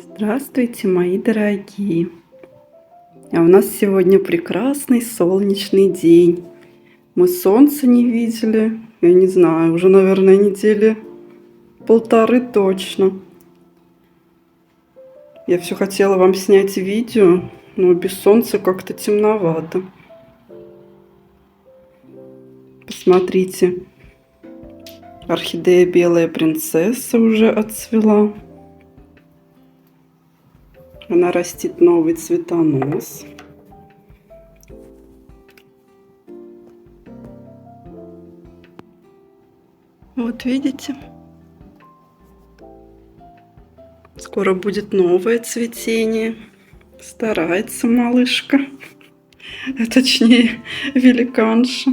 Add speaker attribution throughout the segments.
Speaker 1: Здравствуйте, мои дорогие! А у нас сегодня прекрасный солнечный день. Мы солнца не видели, я не знаю, уже, наверное, недели полторы точно. Я все хотела вам снять видео, но без солнца как-то темновато. Посмотрите, орхидея белая принцесса уже отцвела. Она растит новый цветонос. Вот видите? Скоро будет новое цветение. Старается малышка, а точнее великанша.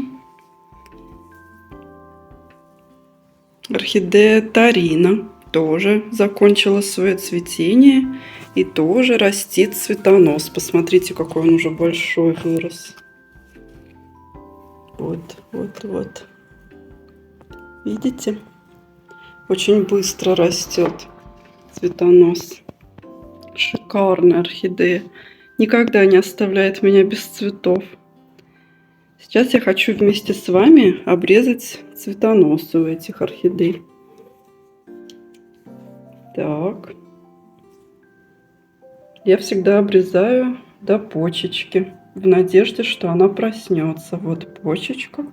Speaker 1: Орхидея Тарина тоже закончила свое цветение и тоже растит цветонос. Посмотрите, какой он уже большой вырос. Вот. Видите? Очень быстро растет цветонос. Шикарная орхидея. Никогда не оставляет меня без цветов. Сейчас я хочу вместе с вами обрезать цветоносы у этих орхидей. Так. Я всегда обрезаю до почечки, в надежде, что она проснется. Вот почечка.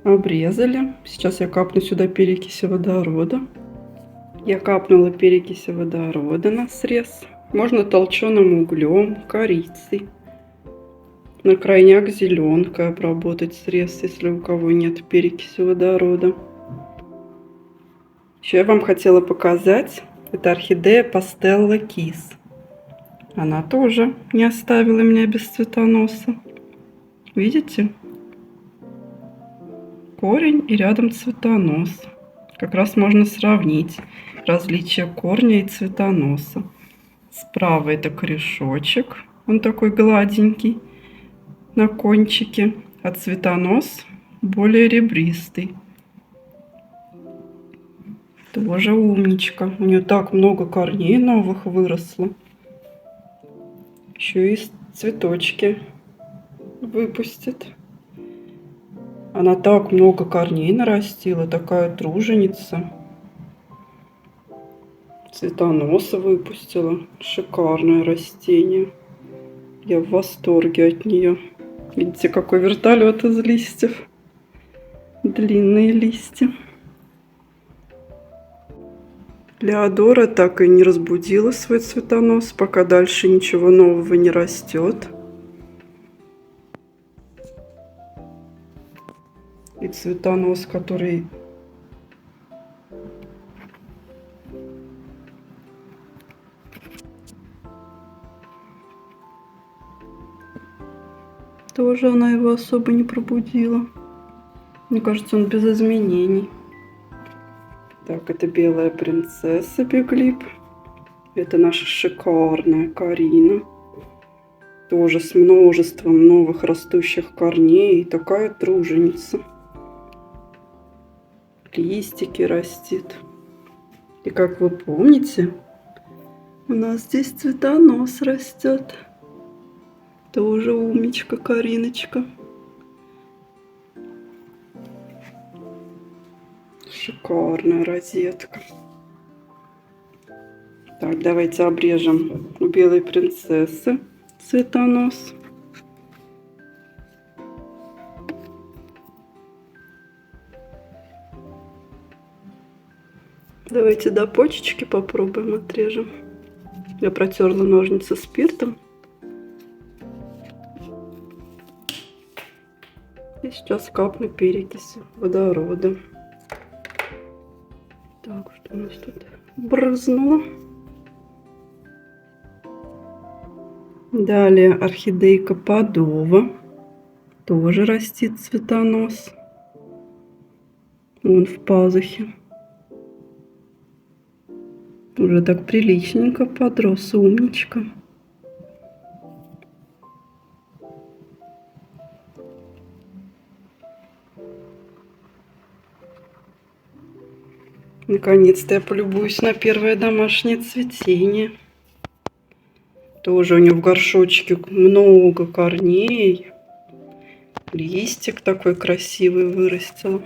Speaker 1: Обрезали. Сейчас я капну сюда перекиси водорода. Я капнула перекиси водорода на срез. Можно толченым углем, корицей. На крайняк зеленкой обработать срез, если у кого нет перекиси водорода. Еще я вам хотела показать. Это орхидея Пастелла Кис. Она тоже не оставила меня без цветоноса. Видите? Корень и рядом цветонос. Как раз можно сравнить различия корня и цветоноса. Справа это корешочек. Он такой гладенький на кончике. А цветонос более ребристый. Тоже умничка. У нее так много корней новых выросло. Еще и цветочки выпустит. Она так много корней нарастила. Такая труженица. Цветоноса выпустила. Шикарное растение. Я в восторге от нее. Видите, какой вертолет из листьев. Длинные листья. Леодора так и не разбудила свой цветонос, пока дальше ничего нового не растет. И цветонос, который тоже она его особо не пробудила. Мне кажется, он без изменений. Так, это белая принцесса Биглип. Это наша шикарная Карина. Тоже с множеством новых растущих корней. И такая труженица. Листики растит. И как вы помните, у нас здесь цветонос растет. Тоже умничка Кариночка. Шикарная розетка. Так, давайте обрежем у белой принцессы цветонос. Давайте до почечки попробуем отрежем. Я протерла ножницы спиртом. И сейчас капну перекиси водорода. Так, что у нас тут брызнуло. Далее орхидейка Падова. Тоже растит цветонос. Он в пазухе. Уже так приличненько подрос, умничка. Наконец-то я полюбуюсь на первое домашнее цветение. Тоже у нее в горшочке много корней. Листик такой красивый вырастил.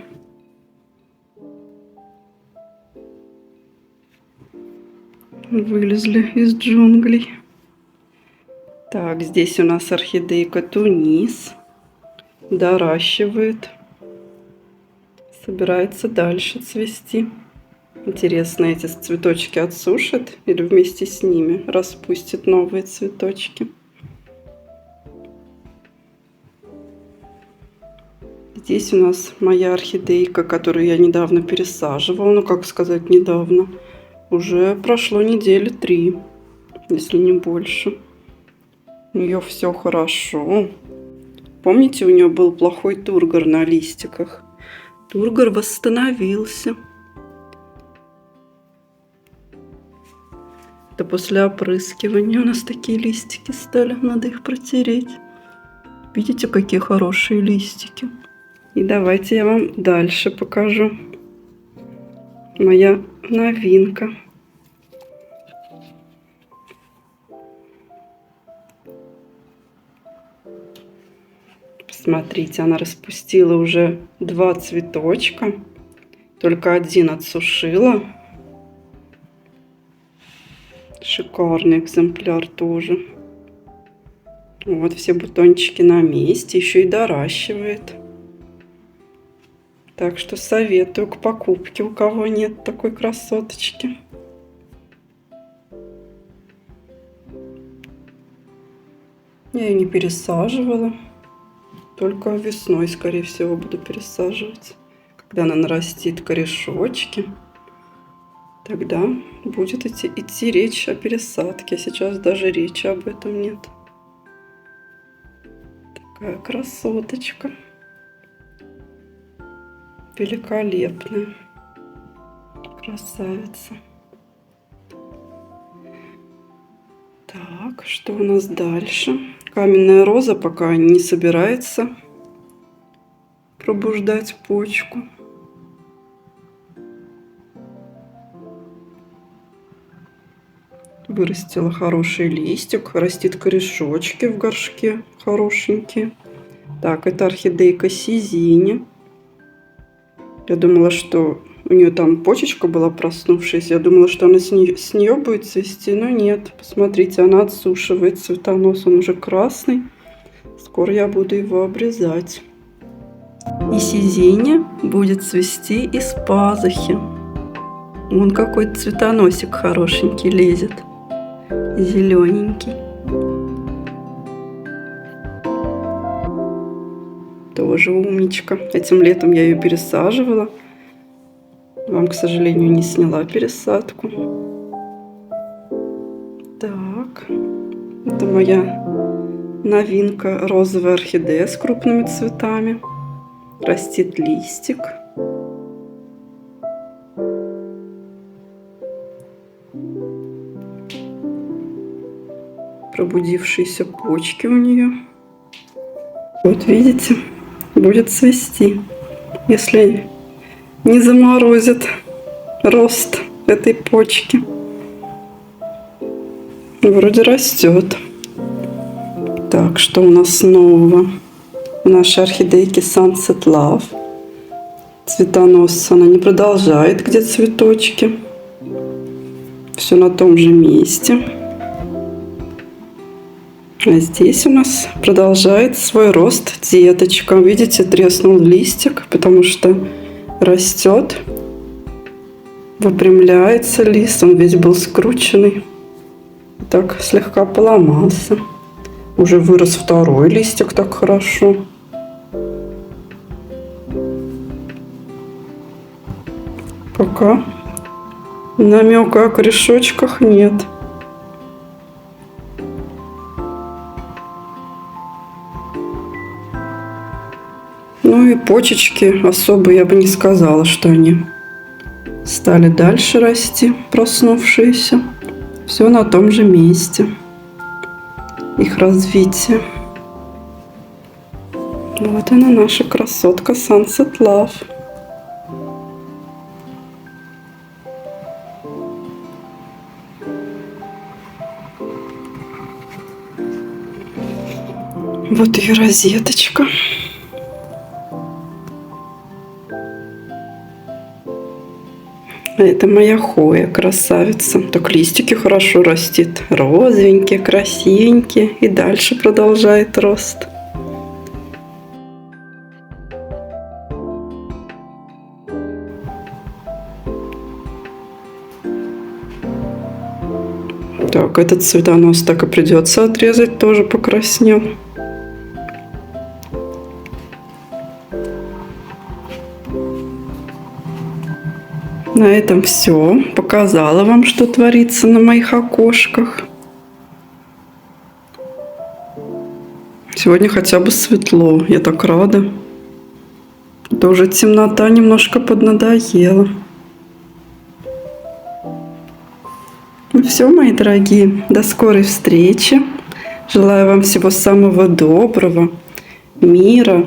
Speaker 1: Вылезли из джунглей. Так, здесь у нас орхидейка Тунис. Доращивает. Собирается дальше цвести. Интересно, эти цветочки отсушит или вместе с ними распустит новые цветочки. Здесь у нас моя орхидейка, которую я недавно пересаживала. Ну, как сказать, недавно. Уже прошло недели 3, если не больше. У нее все хорошо. Помните, у нее был плохой тургор на листиках? Тургор восстановился. Это после опрыскивания у нас такие листики стали. Надо их протереть. Видите, какие хорошие листики. И давайте я вам дальше покажу. Моя новинка. Смотрите, она распустила уже 2 цветочка. Только один отсушила. Шикарный экземпляр тоже. Вот все бутончики на месте. Еще и доращивает. Так что советую к покупке, у кого нет такой красоточки. Я ее не пересаживала. Только весной, скорее всего, буду пересаживать. Когда она нарастит корешочки, тогда будет идти речь о пересадке. Сейчас даже речи об этом нет. Такая красоточка. Великолепная. Красавица. Так, что у нас дальше? Каменная роза пока не собирается пробуждать почку. Вырастила хороший листик, растит корешочки в горшке хорошенькие. Так, это орхидейка Сизини. Я думала, что у нее там почечка была проснувшаяся. Я думала, что она с нее будет цвести, но нет. Посмотрите, она отсушивает цветонос, он уже красный. Скоро я буду его обрезать. И Сизини будет цвести из пазухи. Вон какой цветоносик хорошенький лезет. Зелененький. Тоже умничка. Этим летом я ее пересаживала. Вам, к сожалению, не сняла пересадку. Так. Это моя новинка. Розовая орхидея с крупными цветами. Растит листик. Пробудившиеся почки у нее. Вот видите, будет цвести, если не заморозит рост этой почки. Вроде растет. Так, что у нас нового? У нашей орхидейки Sunset Love. Цветонос она не продолжает, где цветочки. Все на том же месте. А здесь у нас продолжает свой рост деточка. Видите, треснул листик, потому что растет, выпрямляется лист. Он весь был скрученный. Так слегка поломался. Уже вырос второй листик так хорошо. Пока намека о корешочках нет. Ну и почечки особо я бы не сказала, что они стали дальше расти, проснувшиеся. Все на том же месте. Их развитие. Вот она, наша красотка Sunset Love. Вот ее розеточка. Это моя Хоя, красавица. Так листики хорошо растет. Розовенькие, красивенькие. И дальше продолжает рост. Так, этот цветонос так и придется отрезать. Тоже покраснел. На этом все. Показала вам, что творится на моих окошках. Сегодня хотя бы светло. Я так рада. Это уже темнота немножко поднадоела. Ну все, мои дорогие. До скорой встречи. Желаю вам всего самого доброго. Мира,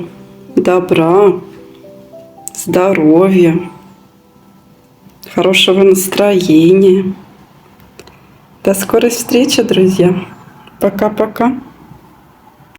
Speaker 1: добра, здоровья. Хорошего настроения. До скорой встречи, друзья. Пока-пока.